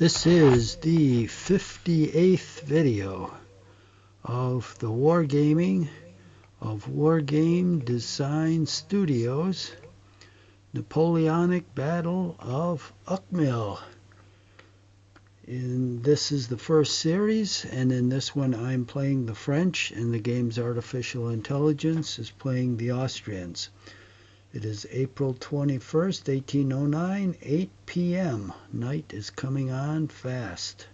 This is the 58th video of the wargaming of Wargame Design Studios Napoleonic Battle of Eckmuhl. This is the first series, and in this one I'm playing the French, and the game's artificial intelligence is playing the Austrians. It is April 21st, 1809, 8 p.m. Night is coming on fast.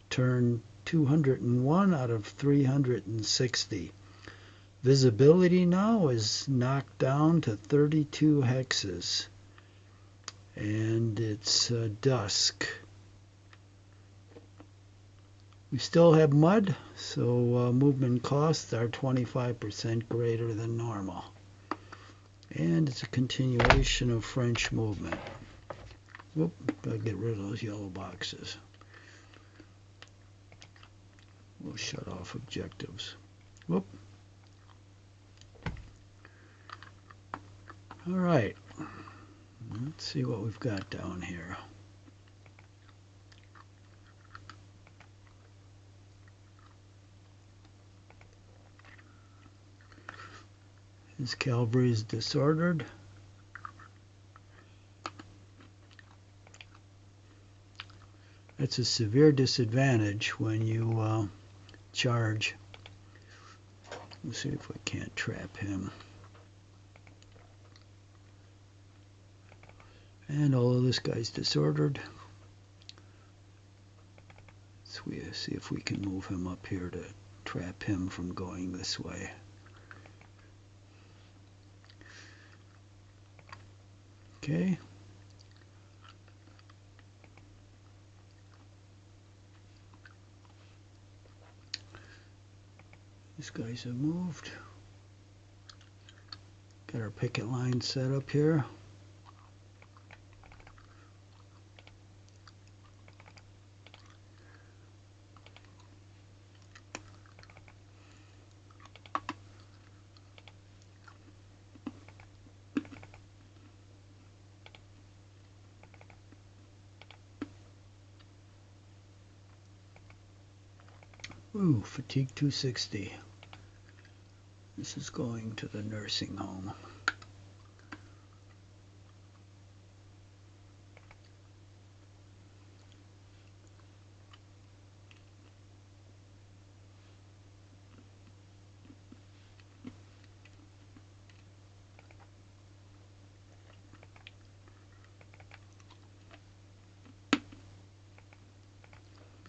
Turn 201 out of 360. Visibility now is knocked down to 32 hexes. And it's dusk. We still have mud, so movement costs are 25% greater than normal. And it's a continuation of French movement. Whoop, gotta get rid of those yellow boxes. We'll shut off objectives. Whoop. All right. Let's see what we've got down here. His cavalry is disordered. That's a severe disadvantage when you charge. Let's see if we can't trap him. And although this guy's disordered, let's see if we can move him up here to trap him from going this way. Okay. These guys have moved. Got our picket line set up here. Ooh, fatigue 260. This is going to the nursing home.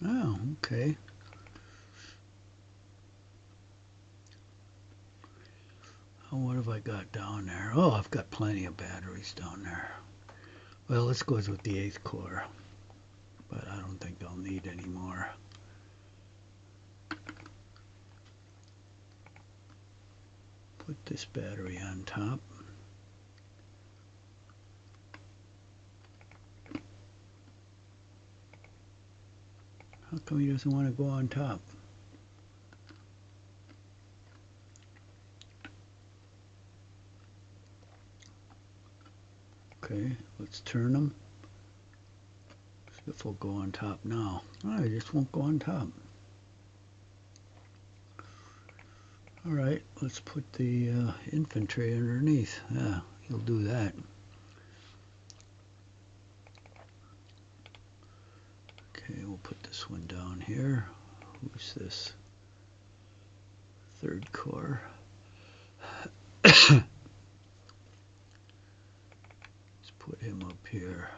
Oh, okay. What have I got down there? Oh, I've got plenty of batteries down there. Well, let's go with the 8th Corps, but I don't think I'll need any more. Put this battery on top. How come he doesn't want to go on top? Okay, let's turn them. See if we'll go on top now. Oh, it just won't go on top. All right, let's put the infantry underneath. Yeah, he'll do that. Okay, we'll put this one down here. Who's this? 3rd Corps. Let's put him up here.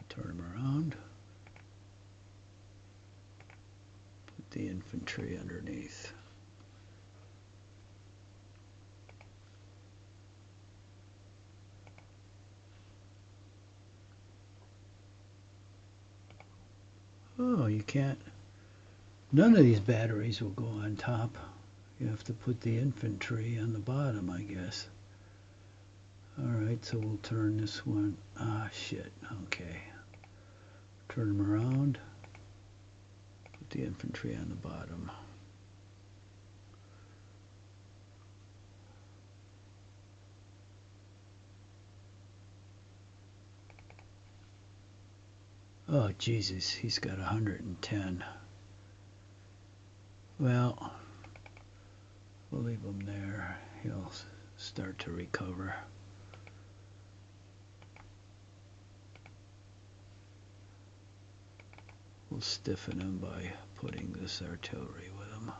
Turn him around. Put the infantry underneath. Oh, you can't. None of these batteries will go on top. You have to put the infantry on the bottom, I guess. Alright, so we'll turn this one. Ah, shit. Okay. Turn them around. Put the infantry on the bottom. Oh, Jesus, he's got 110. Well, we'll leave him there. He'll start to recover. We'll stiffen him by putting this artillery with him.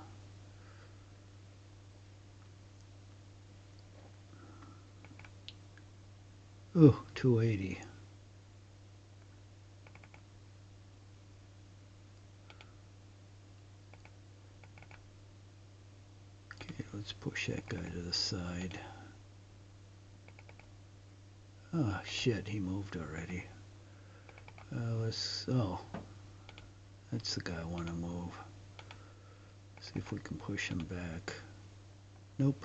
Ooh, 280. Okay, let's push that guy to the side. Oh, shit, he moved already. Oh, that's the guy I want to move. See if we can push him back. Nope.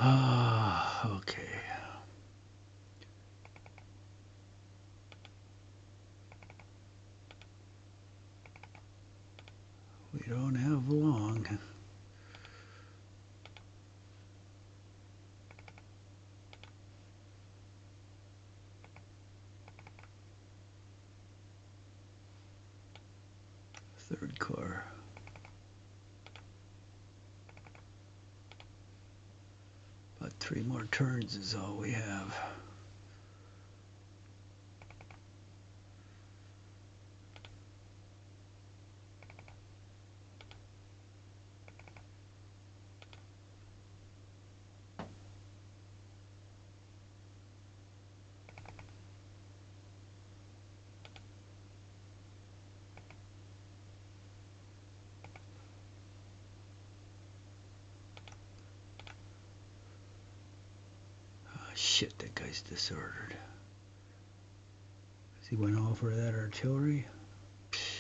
Ah, okay. We don't have long. Third Corps. About 3 more turns is all we have. Shit, that guy's disordered. He went over that artillery. Psh.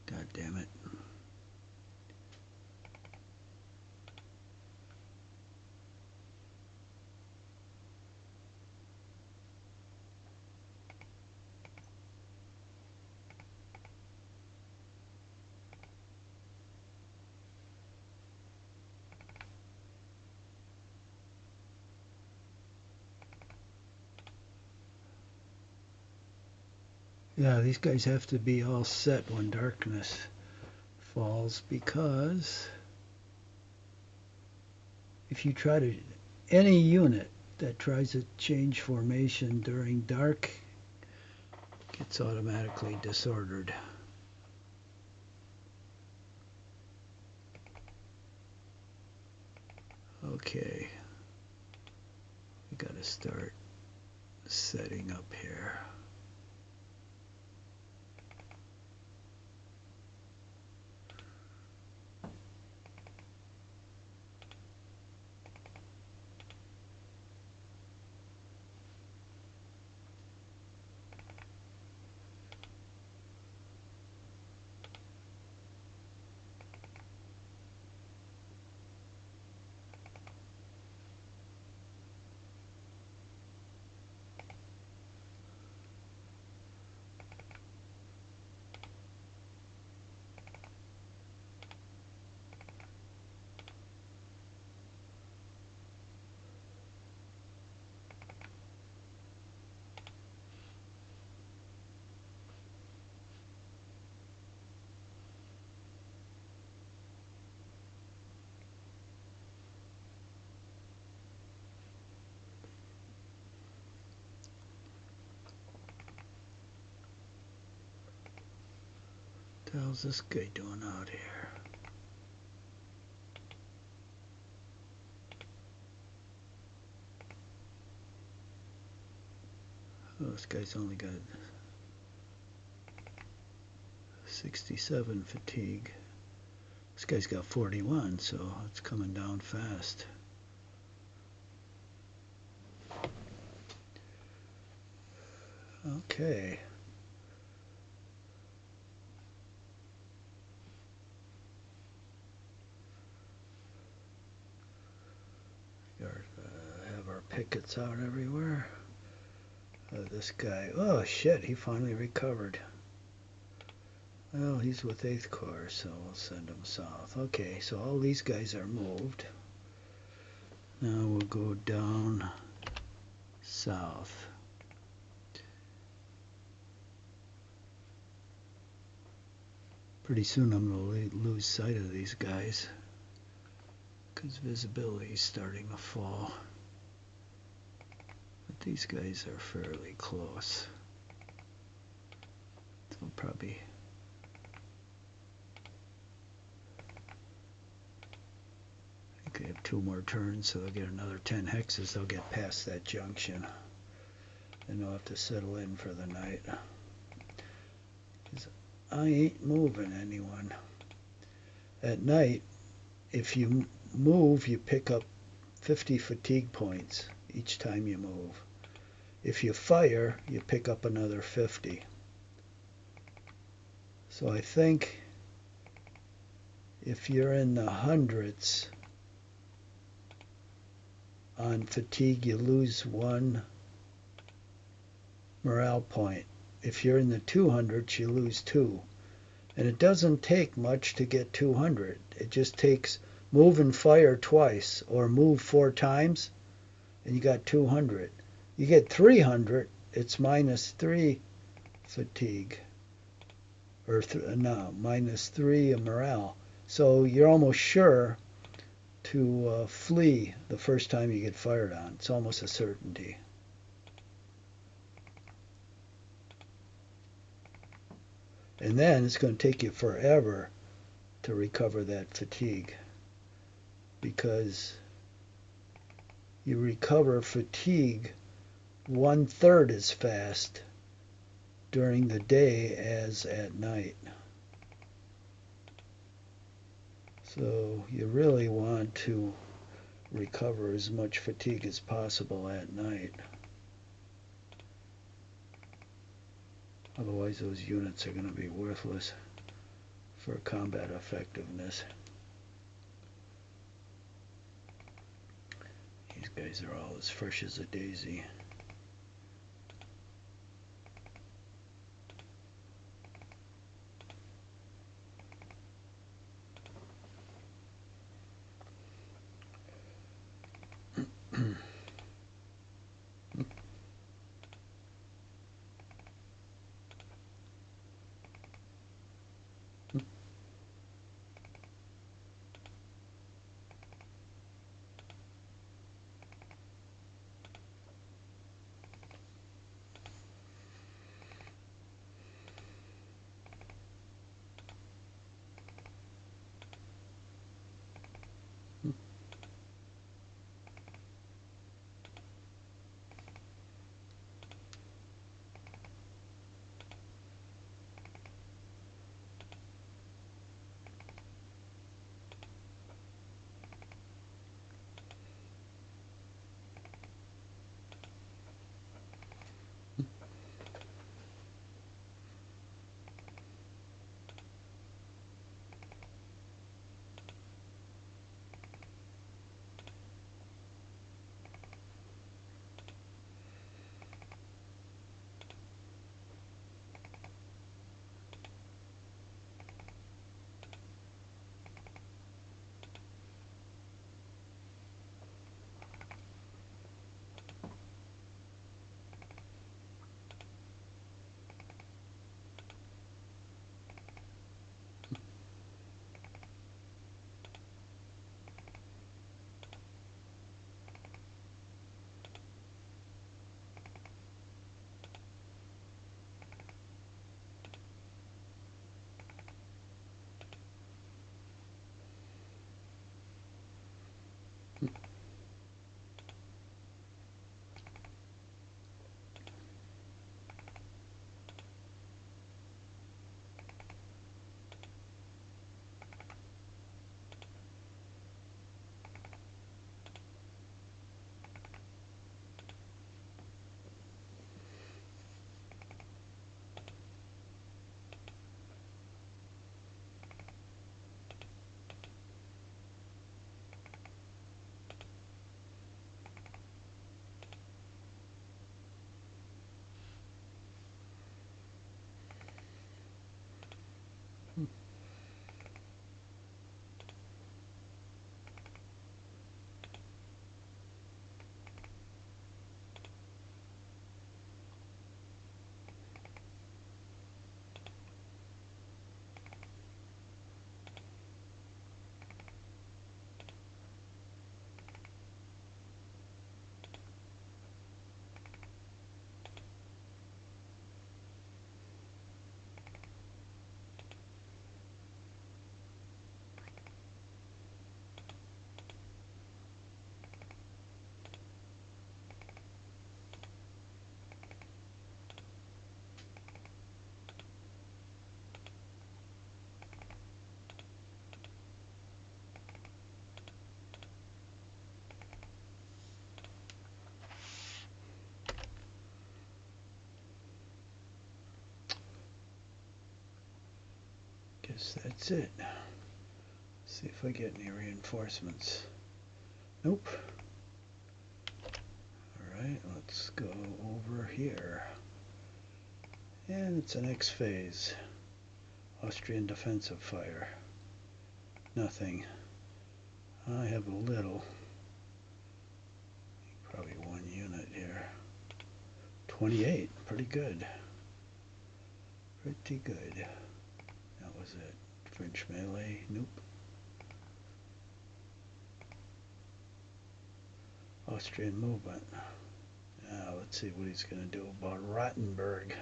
God damn it. Yeah, these guys have to be all set when darkness falls, because if you try to, any unit that tries to change formation during dark gets automatically disordered. Okay, we got to start setting up here. What the hell's this guy doing out here? Oh, this guy's only got 67 fatigue. This guy's got 41, so it's coming down fast. Okay. pickets out everywhere. This guy, oh shit, he finally recovered. Well, he's with 8th Corps, so we'll send him south. Okay, so all these guys are moved. Now we'll go down south. Pretty soon I'm going to lose sight of these guys because visibility is starting to fall. But these guys are fairly close. So probably I could have 2 more turns, so they'll get another 10 hexes. They'll get past that junction. And they'll have to settle in for the night. I ain't moving anyone. At night, if you move, you pick up 50 fatigue points each time you move. If you fire, you pick up another 50. So I think if you're in the hundreds on fatigue, you lose 1 morale point. If you're in the 200s, you lose 2. And it doesn't take much to get 200. It just takes move and fire twice, or move 4 times, and you got 200. You get 300, it's minus 3 fatigue. Or no, minus 3 morale. So you're almost sure to flee the first time you get fired on. It's almost a certainty. And then it's going to take you forever to recover that fatigue, because you recover fatigue 1/3 as fast during the day as at night. So you really want to recover as much fatigue as possible at night. Otherwise those units are going to be worthless for combat effectiveness. These guys are all as fresh as a daisy. guess that's it. See if I get any reinforcements. Nope. Alright, let's go over here. And it's an X phase. Austrian defensive fire. Nothing. I have a little. Probably one unit here. 28. Pretty good. Pretty good. That was it. French melee. Nope. Austrian movement. Now let's see what he's going to do about Rottenburg.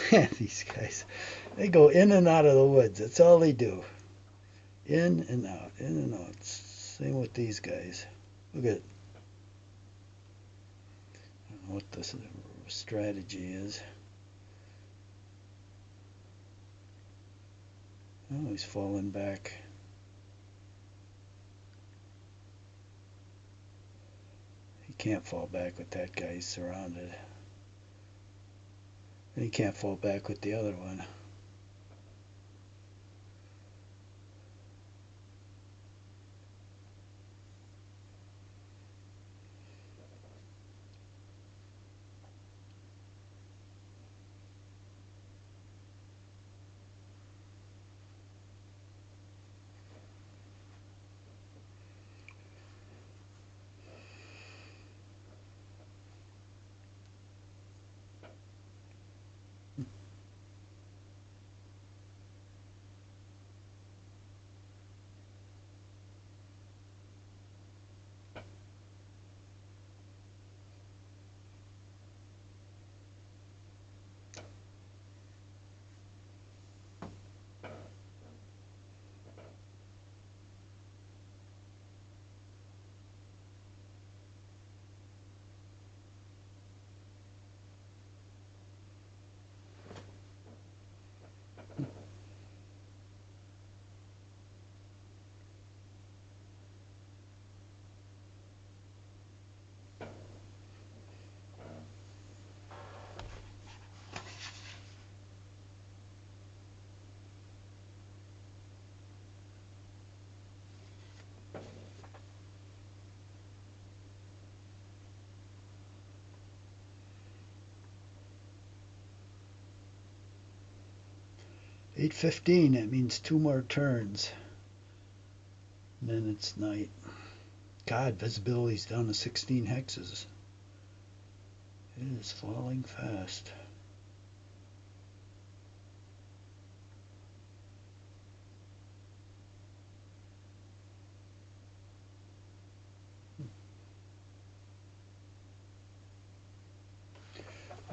These guys, they go in and out of the woods. That's all they do. In and out, in and out. Same with these guys. Look at it. I don't know what this strategy is. Oh, he's falling back. He can't fall back with that guy. He's surrounded. And he can't fall back with the other one. $8:15, that means 2 more turns. And then it's night. God, visibility's down to 16 hexes. It is falling fast.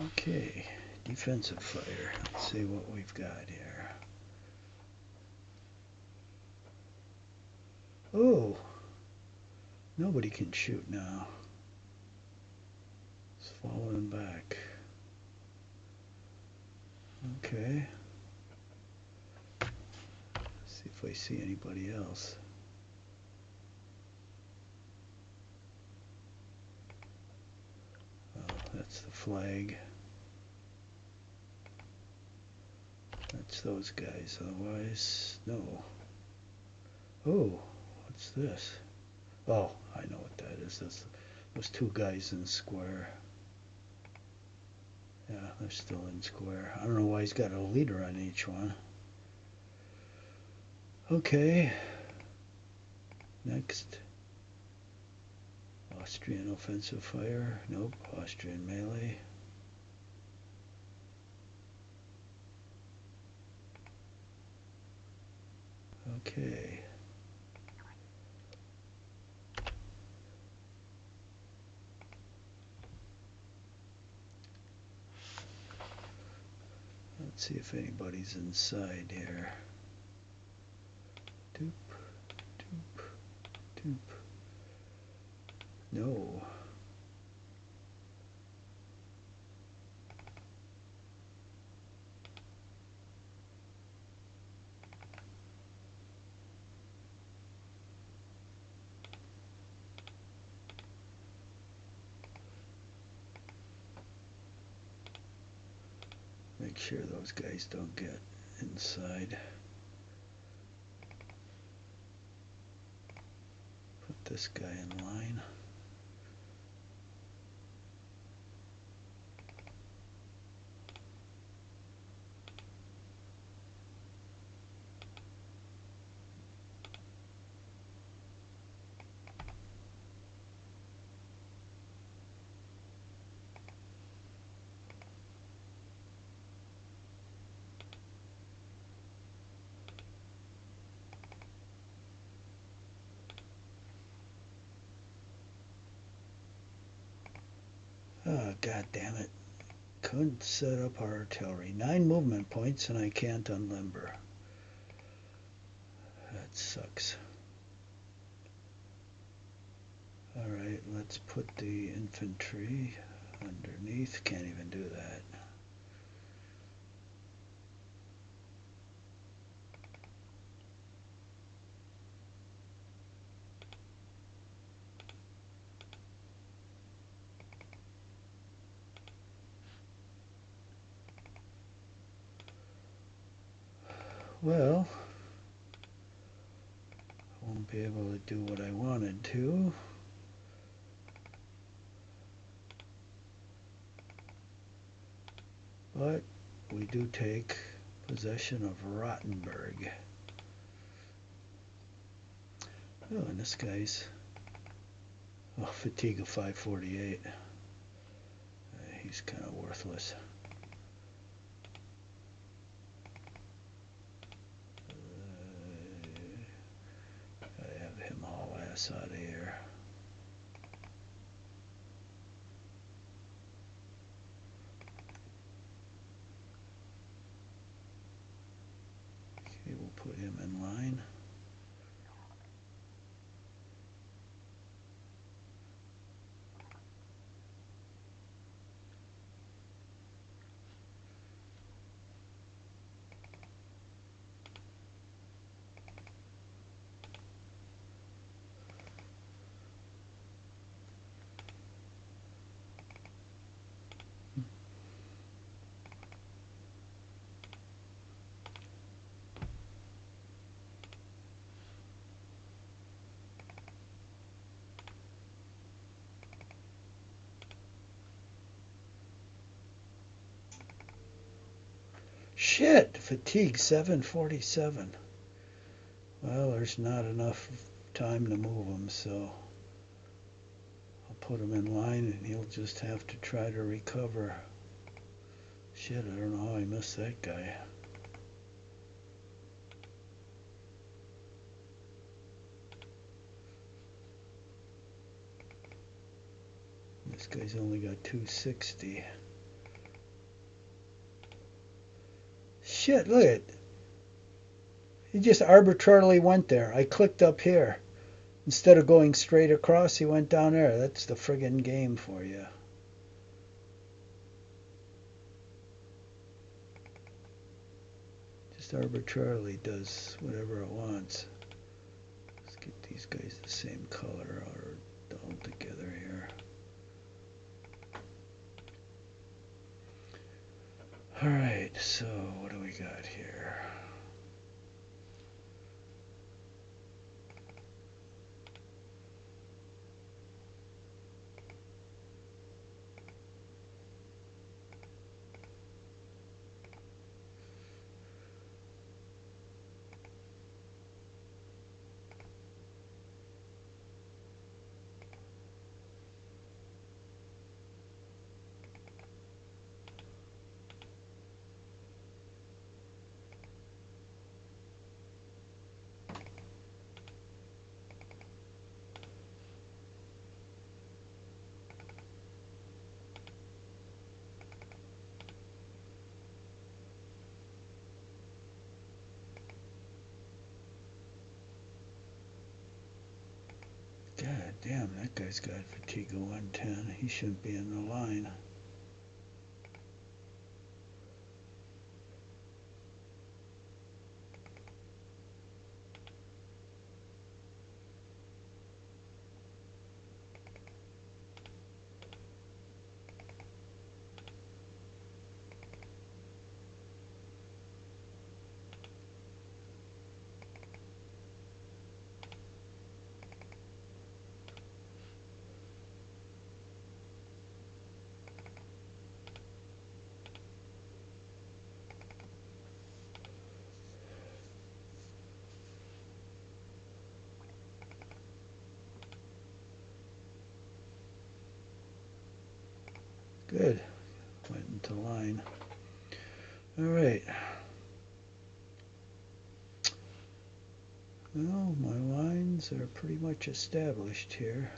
Okay, defensive fire. Let's see what we've got here. Oh, nobody can shoot now. It's falling back. Okay. Let's see if I see anybody else. Oh, that's the flag. That's those guys. Otherwise, no. Oh, what's this? Oh, I know what that is. That's those 2 guys in square. Yeah, they're still in square. I don't know why he's got a leader on each one. Okay. Next. Austrian offensive fire. Nope. Austrian melee. Okay. Let's see if anybody's inside here. Doop, doop, doop. No. Make sure those guys don't get inside. Put this guy in line. Oh, God damn it. Couldn't set up our artillery. 9 movement points and I can't unlimber. That sucks. Alright, let's put the infantry underneath. Can't even do that. Well, I won't be able to do what I wanted to. But we do take possession of Rottenburg. Oh, and this guy's fatigue of 548. He's kind of worthless. I have him haul ass out of here. Okay, we'll put him in line. Shit! Fatigue 747. Well, there's not enough time to move him, so I'll put him in line and he'll just have to try to recover. Shit, I don't know how I missed that guy. This guy's only got 260. Shit, look at it. He just arbitrarily went there. I clicked up here. Instead of going straight across, he went down there. That's the friggin' game for you. Just arbitrarily does whatever it wants. Let's get these guys the same color or all together here. Alright, so what do we got here? God damn, that guy's got fatigue of 110. He shouldn't be in the line. Good. Went into line. All right. Well, my lines are pretty much established here.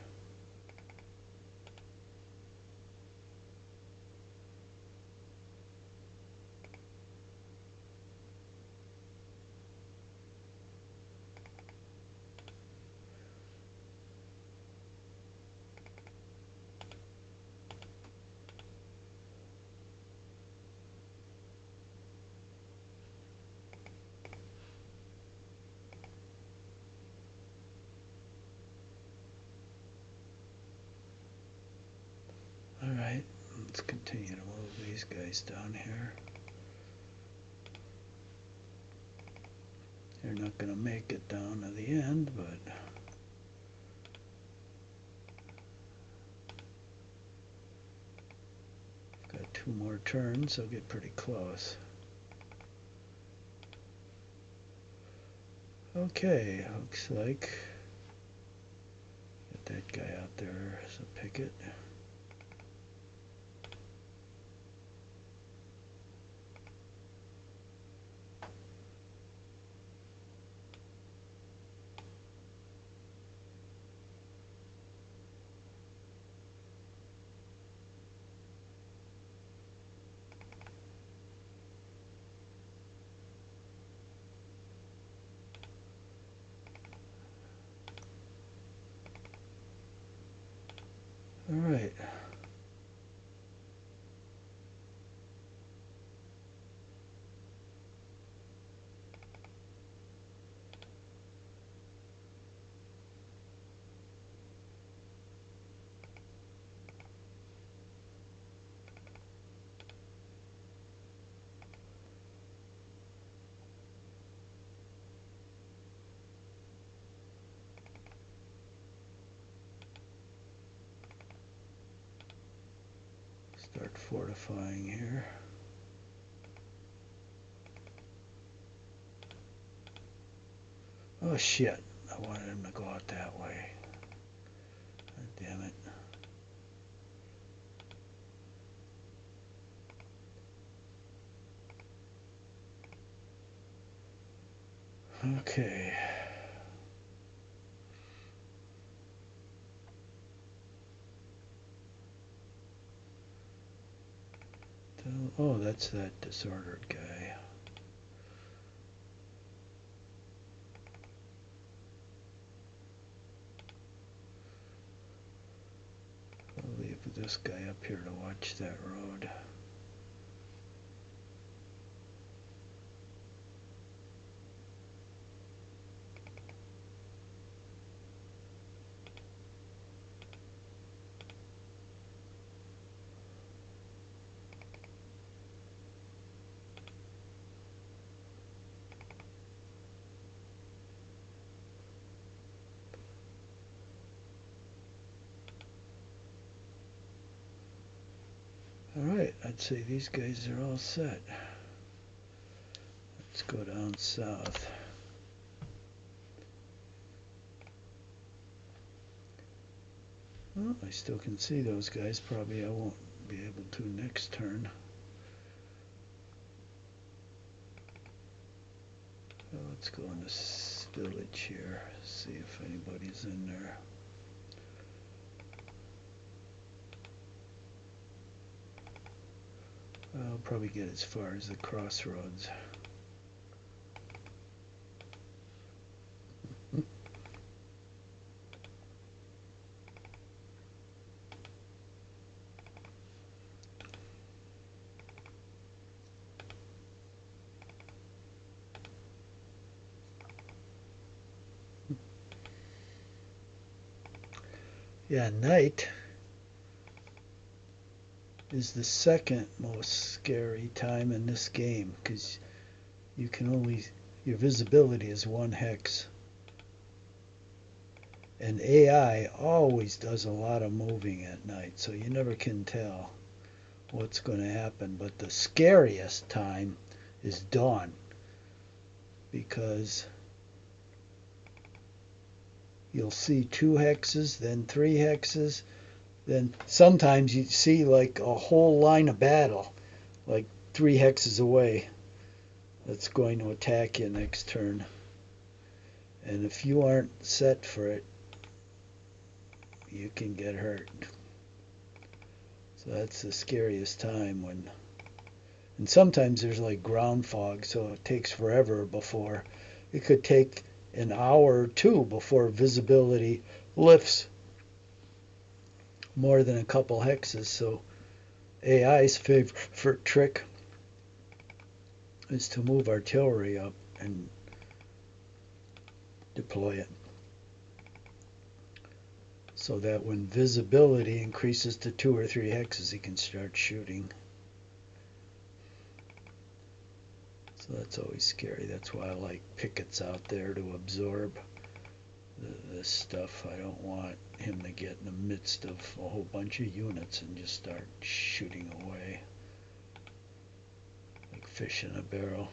All right, let's continue to move these guys down here. They're not going to make it down to the end, but got 2 more turns, so I'll get pretty close. Okay, looks like get that guy out there as a picket. All right. Start fortifying here. Oh shit, I wanted him to go out that way. God damn it. Okay. Oh, that's that disordered guy. I'll leave this guy up here to watch that road. Alright, I'd say these guys are all set. Let's go down south. Well, I still can see those guys. Probably I won't be able to next turn. Well, let's go in this village here, see if anybody's in there. I'll probably get as far as the crossroads. Yeah, night is the second most scary time in this game because you can only, your visibility is 1 hex. And AI always does a lot of moving at night, so you never can tell what's going to happen. But the scariest time is dawn, because you'll see 2 hexes, then 3 hexes, then sometimes you see like a whole line of battle, like 3 hexes away, that's going to attack you next turn. And if you aren't set for it, you can get hurt. So that's the scariest time when, and sometimes there's like ground fog, so it takes forever before, it could take an hour or two before visibility lifts more than a couple hexes. So AI's favorite trick is to move artillery up and deploy it, so that when visibility increases to 2 or 3 hexes, he can start shooting. So that's always scary. That's why I like pickets out there to absorb this stuff. I don't want him to get in the midst of a whole bunch of units and just start shooting away like fish in a barrel.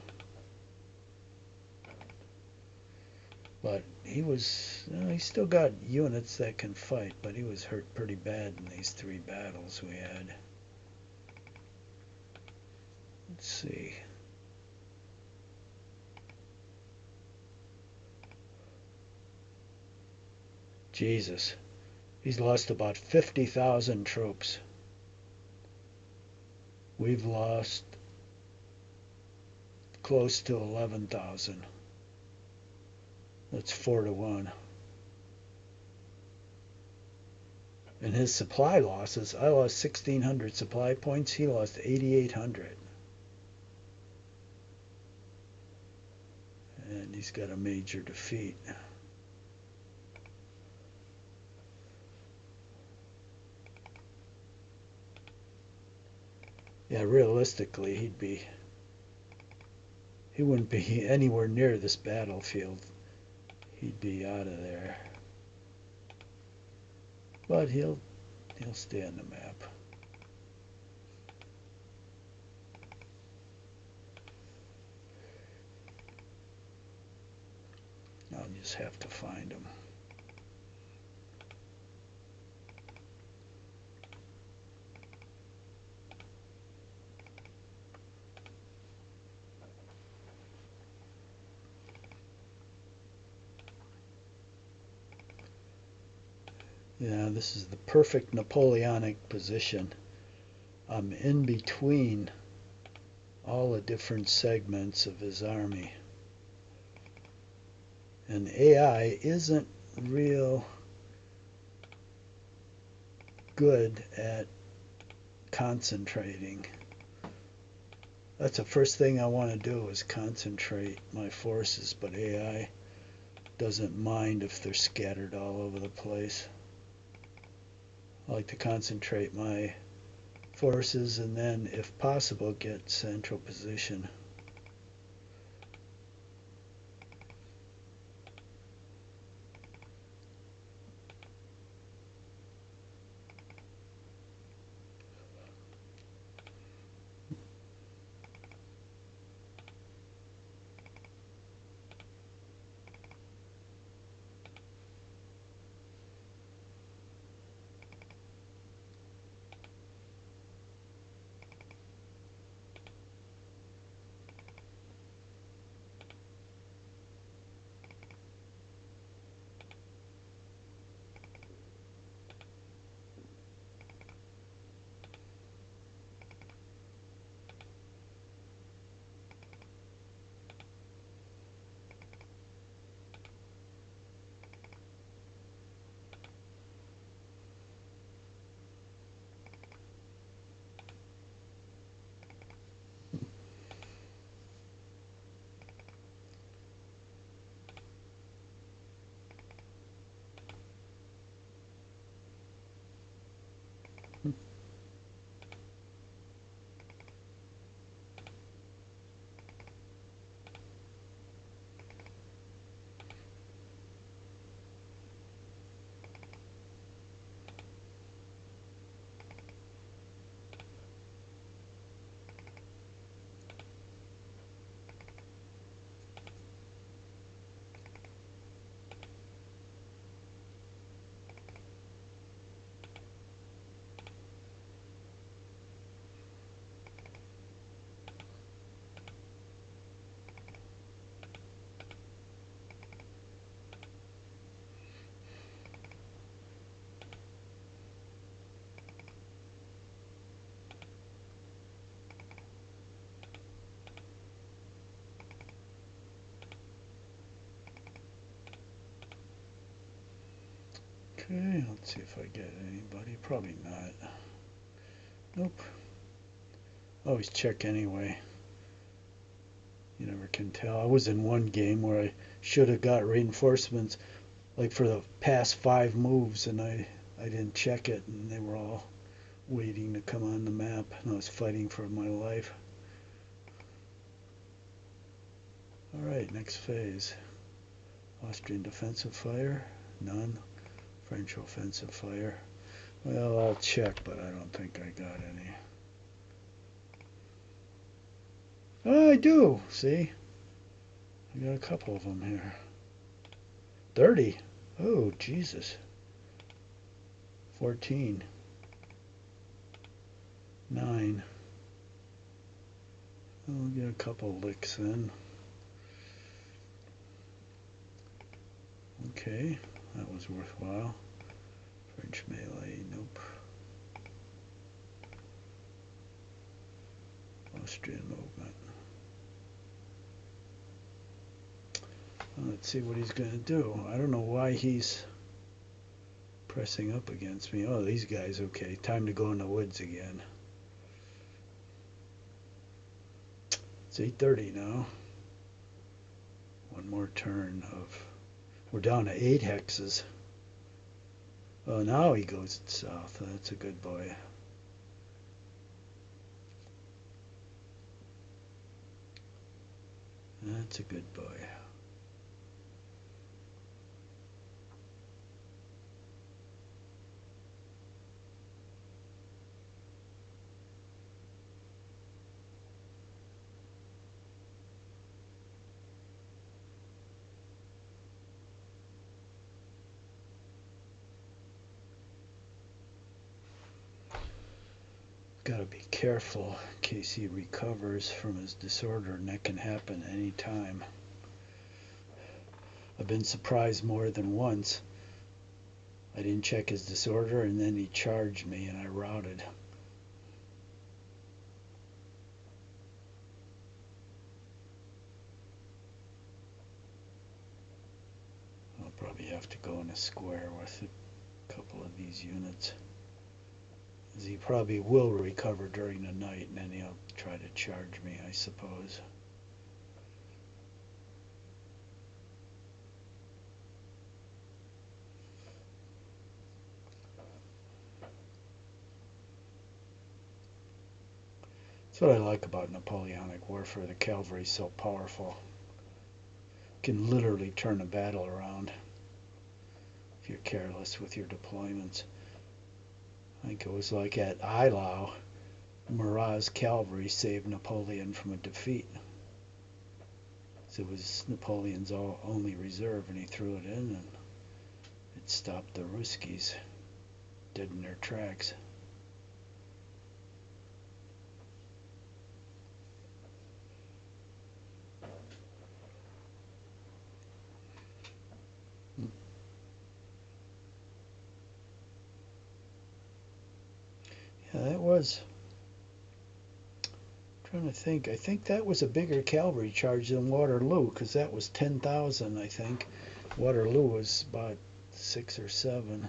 But he still got units that can fight, but he was hurt pretty bad in these 3 battles we had. Let's see. Jesus, he's lost about 50,000 troops. We've lost close to 11,000. That's 4-1. And his supply losses, I lost 1,600 supply points. He lost 8,800. And he's got a major defeat. Yeah, realistically, he wouldn't be anywhere near this battlefield. He'd be out of there. But he'll stay on the map. I'll just have to find him. Yeah, this is the perfect Napoleonic position. I'm in between all the different segments of his army. And AI isn't real good at concentrating. That's the first thing I want to do, is concentrate my forces, but AI doesn't mind if they're scattered all over the place. I like to concentrate my forces and then, if possible, get central position. Okay, let's see if I get anybody. Probably not. Nope. Always check anyway. You never can tell. I was in one game where I should have got reinforcements like for the past 5 moves, and I didn't check it, and they were all waiting to come on the map, and I was fighting for my life. Alright, next phase. Austrian defensive fire, none. French offensive fire. Well, I'll check, but I don't think I got any. Oh, I do. See? I got a couple of them here. 30. Oh, Jesus. 14. 9. I'll get a couple licks then. Okay, that was worthwhile. French melee, nope. Austrian movement. Well, let's see what he's going to do. I don't know why he's pressing up against me. Oh, these guys, okay. Time to go in the woods again. It's 8:30 now. One more turn of... We're down to 8 hexes. Oh, now he goes south. That's a good boy. That's a good boy. Got to be careful in case he recovers from his disorder, and that can happen any time. I've been surprised more than once. I didn't check his disorder, and then he charged me, and I routed. I'll probably have to go in a square with a couple of these units. He probably will recover during the night, and then he'll try to charge me, I suppose. That's what I like about Napoleonic warfare. The cavalry is so powerful. Can literally turn a battle around if you're careless with your deployments. I think it was like at Eylau, Murat's cavalry saved Napoleon from a defeat. So it was Napoleon's only reserve, and he threw it in, and it stopped the Ruskies dead in their tracks. Yeah, that was... I'm trying to think. I think that was a bigger cavalry charge than Waterloo, because that was 10,000, I think. Waterloo was about 6 or 7.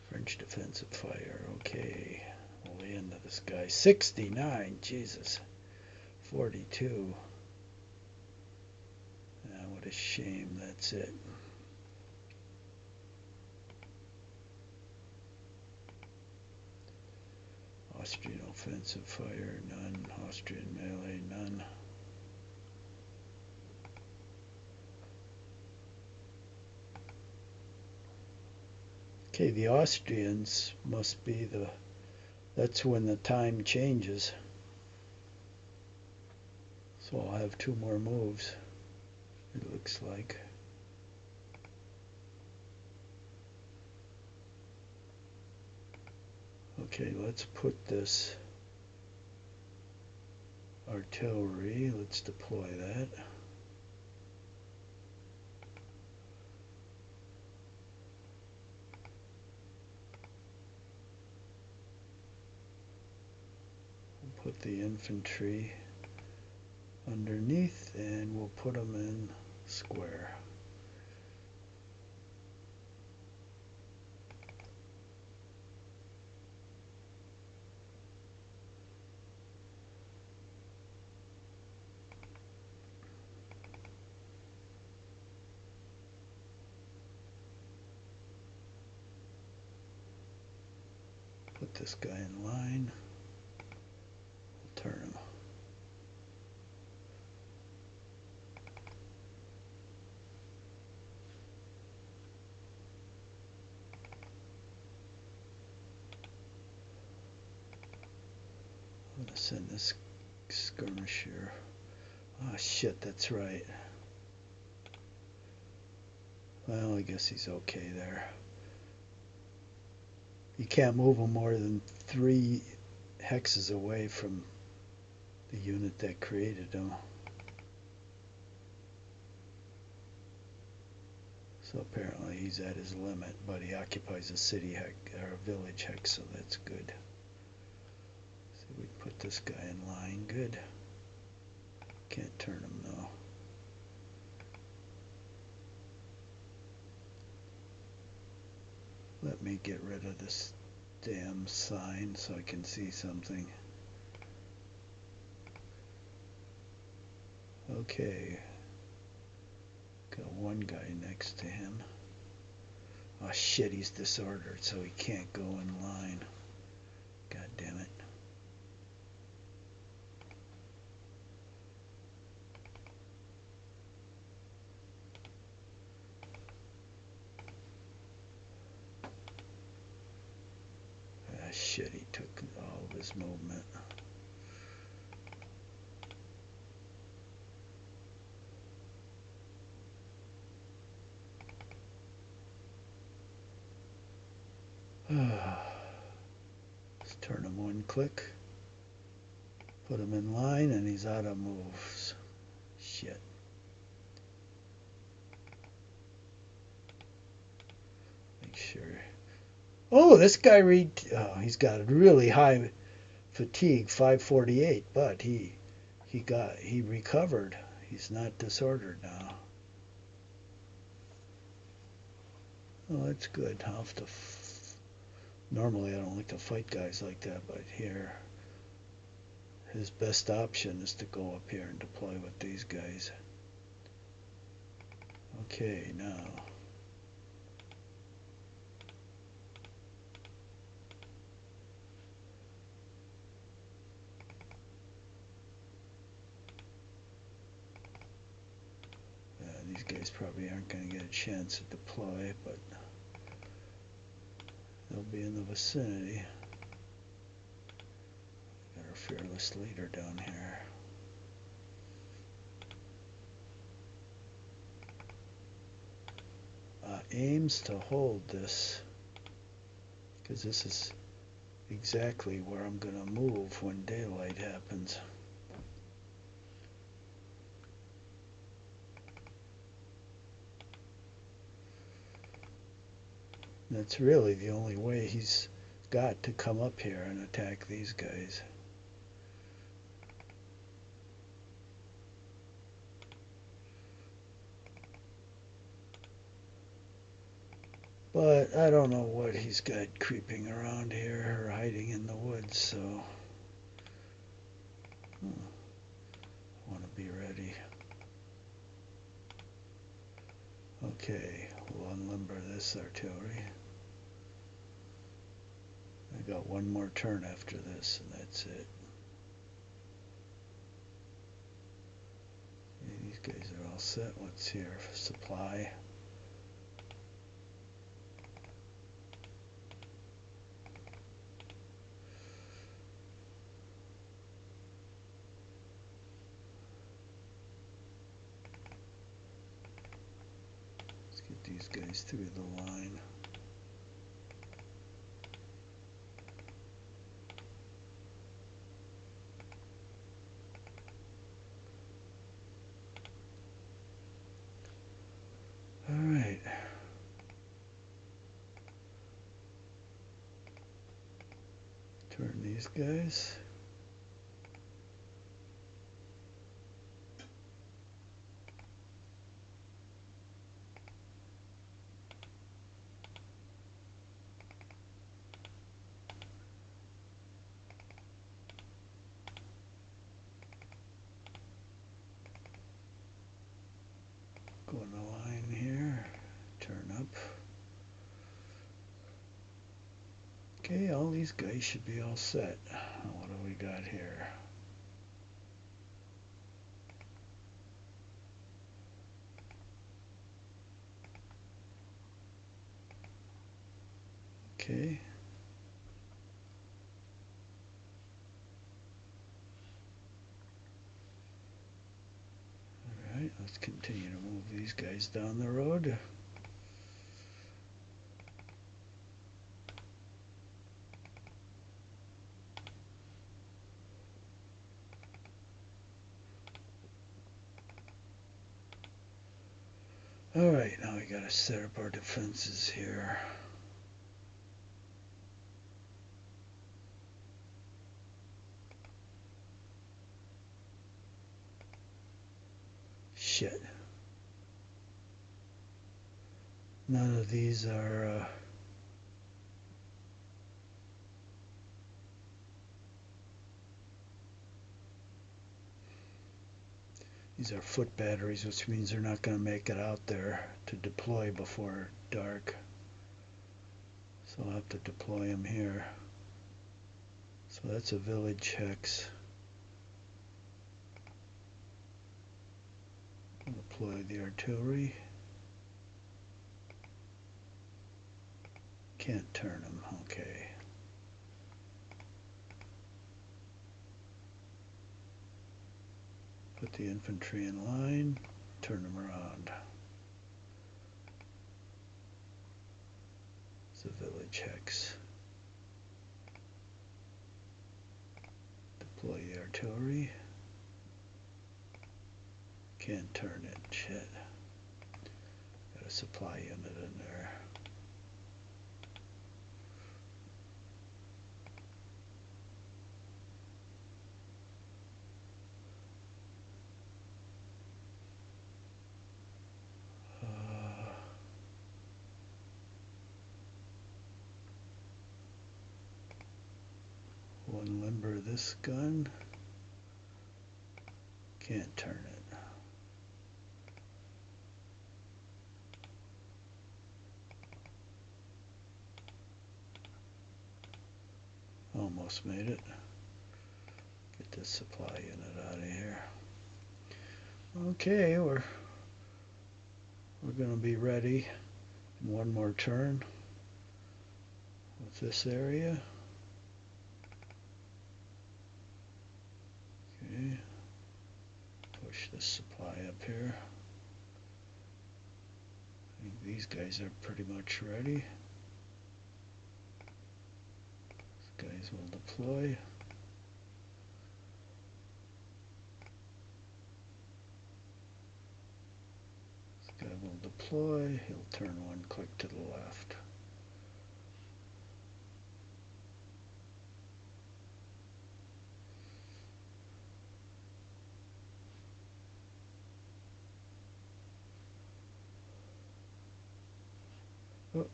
French defensive fire. Okay. We'll lay into this guy. 69. Jesus. 42. Ah, what a shame. That's it. Austrian offensive fire, none. Austrian melee, none. Okay, the Austrians must be the... That's when the time changes. So I'll have 2 more moves, it looks like. Okay, let's put this artillery, let's deploy that. We'll put the infantry underneath, and we'll put them in square. put this guy in line. We'll turn him. I'm going to send this skirmisher. Oh shit, that's right. Well, I guess he's okay there. You can't move him more than 3 hexes away from the unit that created him. So apparently he's at his limit, but he occupies a city hex or a village hex, so that's good. So we put this guy in line. Good. Can't turn him though. Let me get rid of this damn sign so I can see something. Okay. Got one guy next to him. Oh shit, he's disordered, so he can't go in line. God damn it. Ah shit, he took all of his movement. Let's turn him one click. Put him in line and he's out of moves. Shit. Make sure. Oh, this guy he's got really high fatigue, 548, but he recovered. He's not disordered now. Oh, that's good. I'll have to normally I don't like to fight guys like that, but here his best option is to go up here and deploy with these guys. Okay, now these guys probably aren't going to get a chance to deploy, but they'll be in the vicinity. Got our fearless leader down here. Aims to hold this, because this is exactly where I'm going to move when daylight happens. That's really the only way he's got to come up here and attack these guys. But I don't know what he's got creeping around here or hiding in the woods, so I want to be ready. Okay, we'll unlimber this artillery. I got one more turn after this, and that's it. Okay, these guys are all set. What's here? Supply. Let's get these guys through the line. All right. Turn these guys. Go in the line here. Turn up. Okay, all these guys should be all set. What do we got here? Okay. All right, let's continue to move these guys down the road. All right, now we got to set up our defenses here. Shit. None of these are these are foot batteries, which means they're not going to make it out there to deploy before dark. So I'll have to deploy them here. So that's a village hex. I'll deploy the artillery. Can't turn them, okay. Put the infantry in line, turn them around. It's a village hex. Deploy the artillery. Can't turn it, shit. Got a supply unit in there. One limber this gun. Can't turn it. Almost made it. Get this supply unit out of here. Okay, we're going to be ready in one more turn with this area. Okay, push this supply up here. I think these guys are pretty much ready. These guys will deploy. This guy will deploy. He'll turn one click to the left. Oh.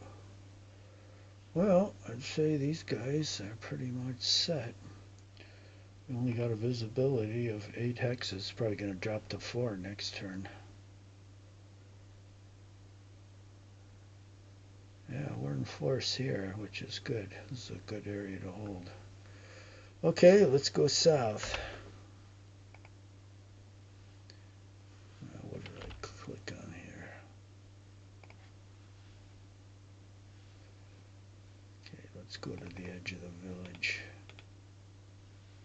Well, I'd say these guys are pretty much set. We only got a visibility of 8 hexes. Probably going to drop to 4 next turn. Yeah, we're in force here, which is good. This is a good area to hold. Okay, let's go south. What did I click on here? Okay, let's go to the edge of the village.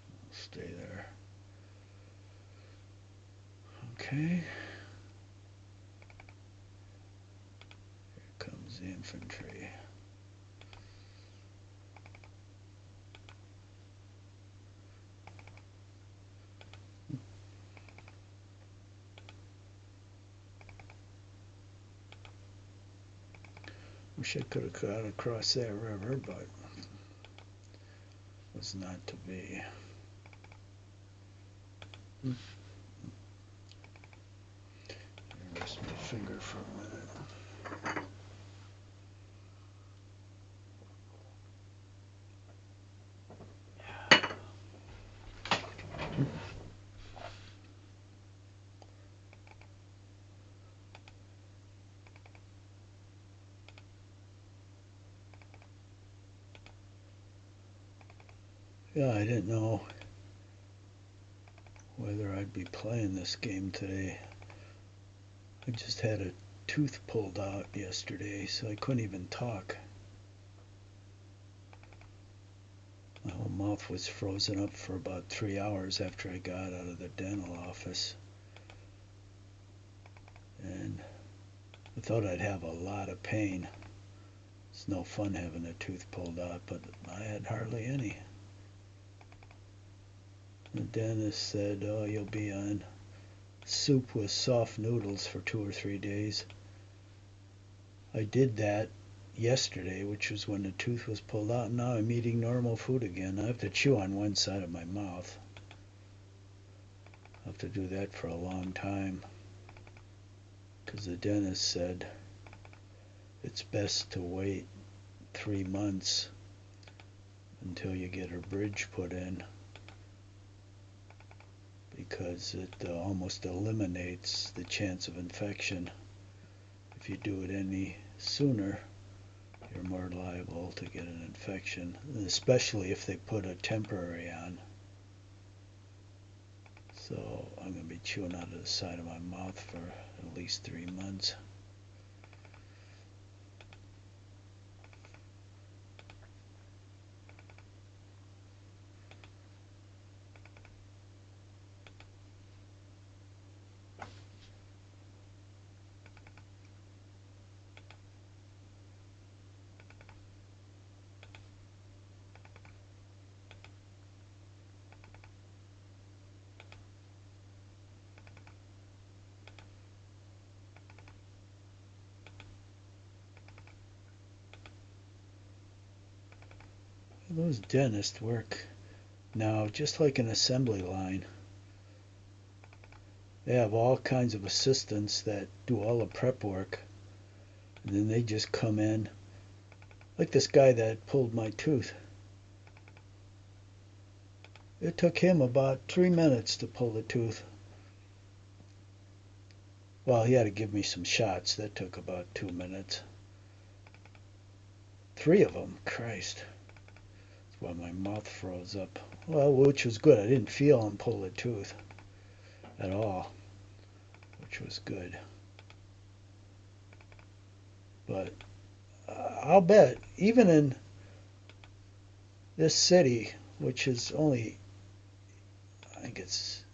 I'll stay there. Okay. Here comes the infantry. Wish I could have got across that river, but was not to be. I rest my finger for a minute. Yeah, I didn't know whether I'd be playing this game today. I just had a tooth pulled out yesterday, so I couldn't even talk. My whole mouth was frozen up for about 3 hours after I got out of the dental office. And I thought I'd have a lot of pain. It's no fun having a tooth pulled out, but I had hardly any. The dentist said, oh, you'll be on soup with soft noodles for 2 or 3 days. I did that yesterday, which was when the tooth was pulled out, and now I'm eating normal food again. I have to chew on one side of my mouth. I have to do that for a long time because the dentist said it's best to wait 3 months until you get a bridge put in, because it almost eliminates the chance of infection. If you do it any sooner, you're more liable to get an infection, especially if they put a temporary on. So I'm going to be chewing out of the side of my mouth for at least 3 months. Those dentists work now just like an assembly line. They have all kinds of assistants that do all the prep work, and then they just come in, like this guy that pulled my tooth. It took him about 3 minutes to pull the tooth. Well, he had to give me some shots. That took about 2 minutes. 3 of them, Christ. That's why my mouth froze up. Well, which was good. I didn't feel him pull the tooth at all, which was good. But I'll bet, even in this city, which is only, I think it's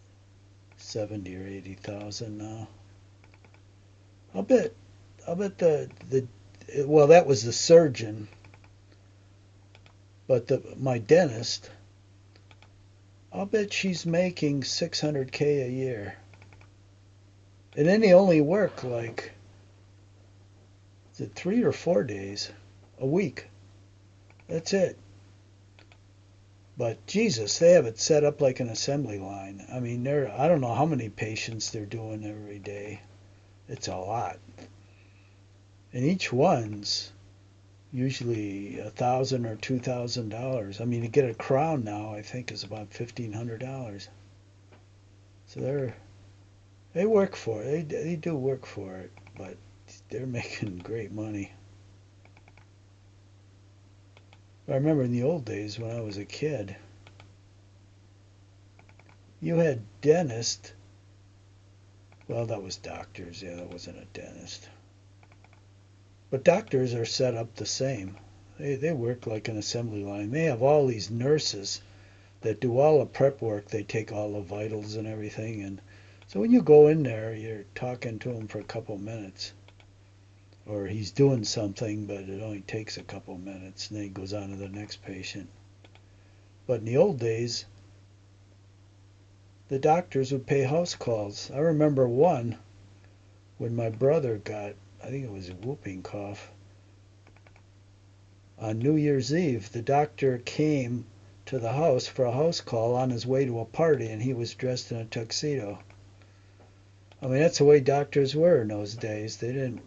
70 or 80,000 now. I'll bet the well, that was the surgeon, but my dentist, I'll bet she's making $600K a year. And then they only work like, is it 3 or 4 days a week? That's it. But Jesus, they have it set up like an assembly line. I mean, I don't know how many patients they're doing every day. It's a lot. And each one's usually $1,000 or $2,000. I mean, to get a crown now, I think, is about $1,500. So they work for it. They do work for it, but they're making great money. I remember in the old days when I was a kid, you had dentists. Well, that was doctors. Yeah, that wasn't a dentist. But doctors are set up the same. They work like an assembly line. They have all these nurses that do all the prep work. They take all the vitals and everything. And so when you go in there, you're talking to him for a couple minutes. Or he's doing something, but it only takes a couple minutes. And then he goes on to the next patient. But in the old days, the doctors would pay house calls. I remember one when my brother got, I think it was a whooping cough. On New Year's Eve, the doctor came to the house for a house call on his way to a party, and he was dressed in a tuxedo. I mean, that's the way doctors were in those days. They didn't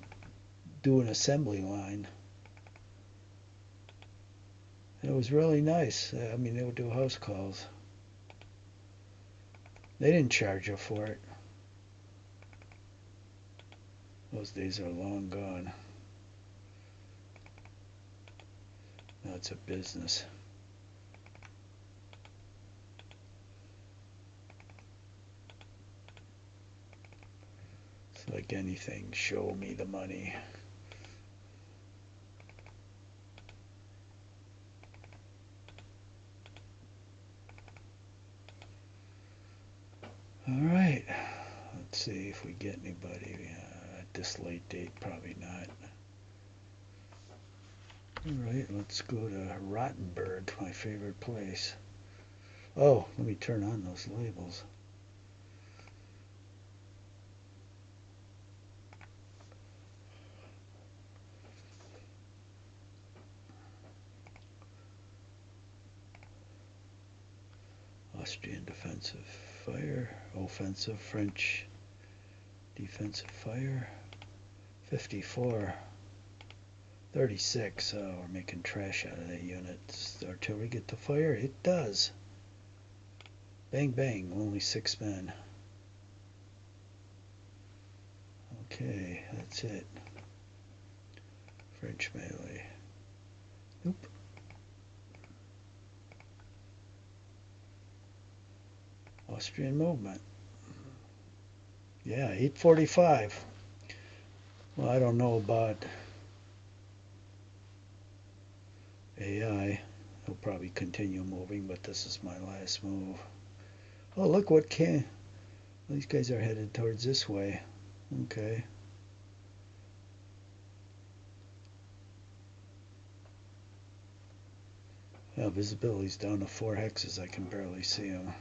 do an assembly line. And it was really nice. I mean, they would do house calls. They didn't charge you for it. Those days are long gone. Now it's a business. like anything. Show me the money. All right. Let's see if we get anybody at this late date. Probably not. All right, let's go to Rottenburg, my favorite place. Oh, let me turn on those labels. Austrian defensive fire, offensive, French defensive fire, 54, 36. Oh, we're making trash out of that unit. Does the artillery get to fire? It does. Bang, bang, only 6 men. Okay, that's it. French melee. Nope. Austrian movement. Yeah, 845. Well, I don't know about AI. He'll probably continue moving, but this is my last move. Oh, look what can. These guys are headed towards this way. Okay. Yeah, visibility's down to 4 hexes. I can barely see them.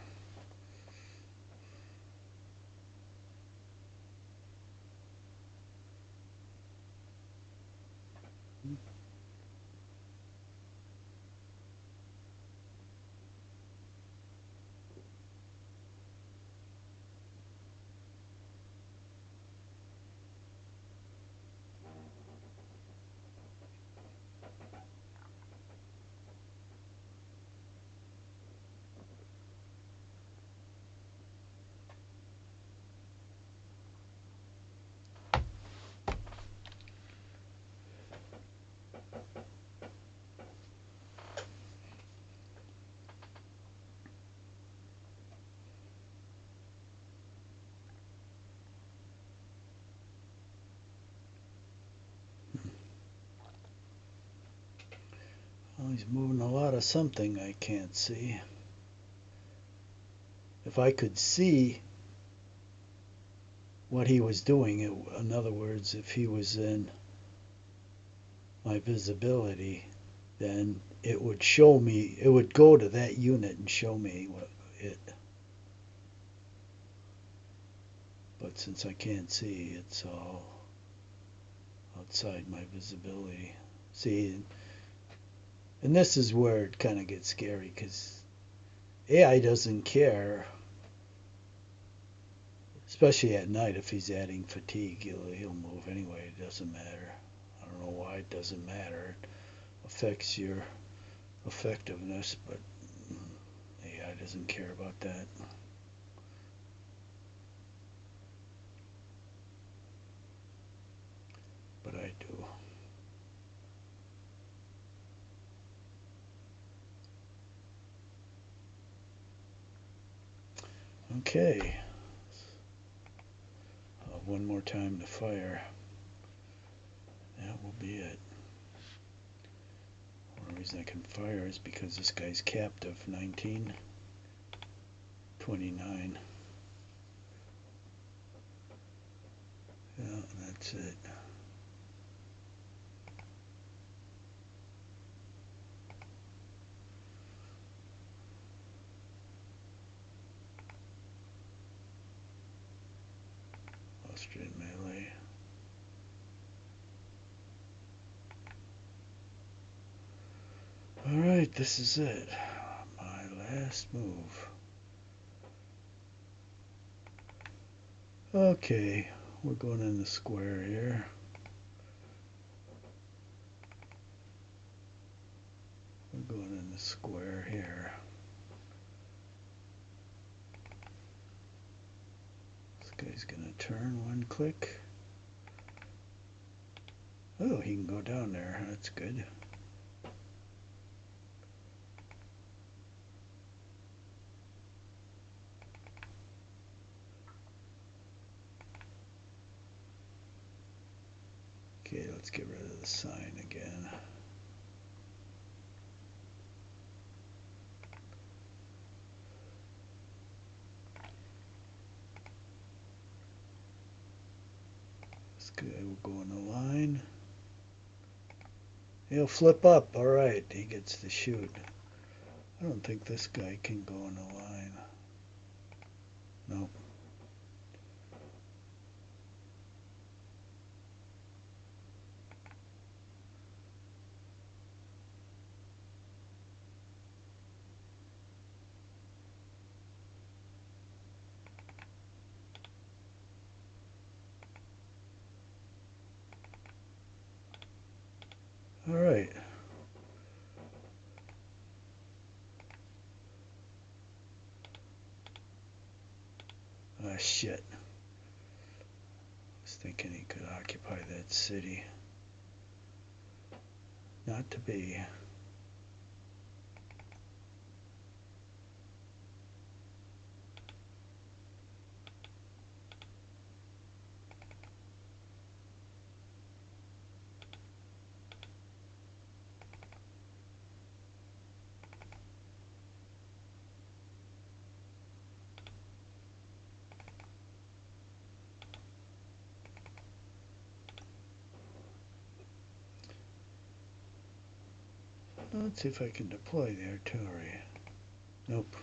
Well, he's moving a lot of something I can't see. If I could see what he was doing, in other words, if he was in my visibility, then it would show me, it would go to that unit and show me what it. But since I can't see, it's all outside my visibility. See, and this is where it kind of gets scary because AI doesn't care, especially at night. If he's adding fatigue, he'll move anyway. It doesn't matter. I don't know why it doesn't matter. It affects your effectiveness, but AI doesn't care about that. But I do. Okay. One more time to fire. That will be it. The only reason I can fire is because this guy's captive. 19, 29. Yeah, that's it. Austrian melee. Alright, this is it. My last move. Okay, we're going in the square here. We're going in the square here. This guy's gonna turn one click. Oh, he can go down there. That's good. Okay, let's get rid of the sign again. This guy will go in the line. He'll flip up. All right, he gets to shoot. I don't think this guy can go in the line. Nope. All right. Ah, shit. I was thinking he could occupy that city. Not to be. Let's see if I can deploy the artillery. Nope.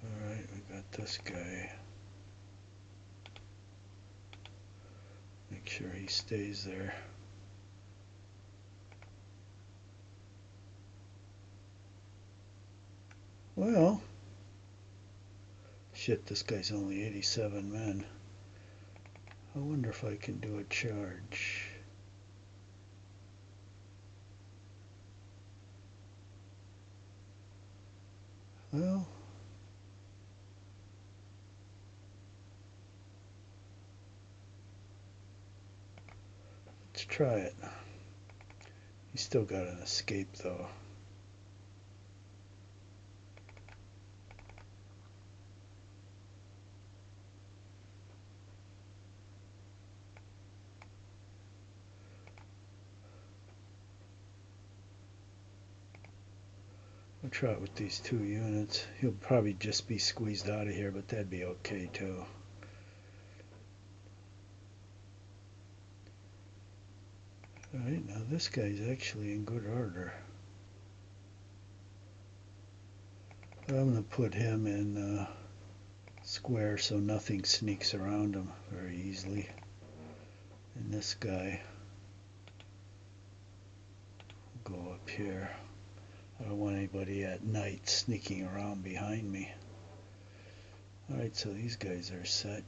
Alright, we got this guy. Make sure he stays there. Well, shit, this guy's only 87 men. I wonder if I can do a charge. Well, let's try it. He's still got an escape though. We'll try it with these 2 units. He'll probably just be squeezed out of here, but that'd be okay too. Alright, now this guy's actually in good order. But I'm going to put him in square so nothing sneaks around him very easily. And this guy will go up here. I don't want anybody at night sneaking around behind me. Alright, so these guys are set.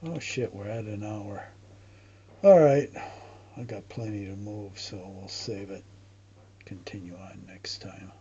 Oh shit, we're at an hour. Alright, I got plenty to move, so we'll save it. Continue on next time.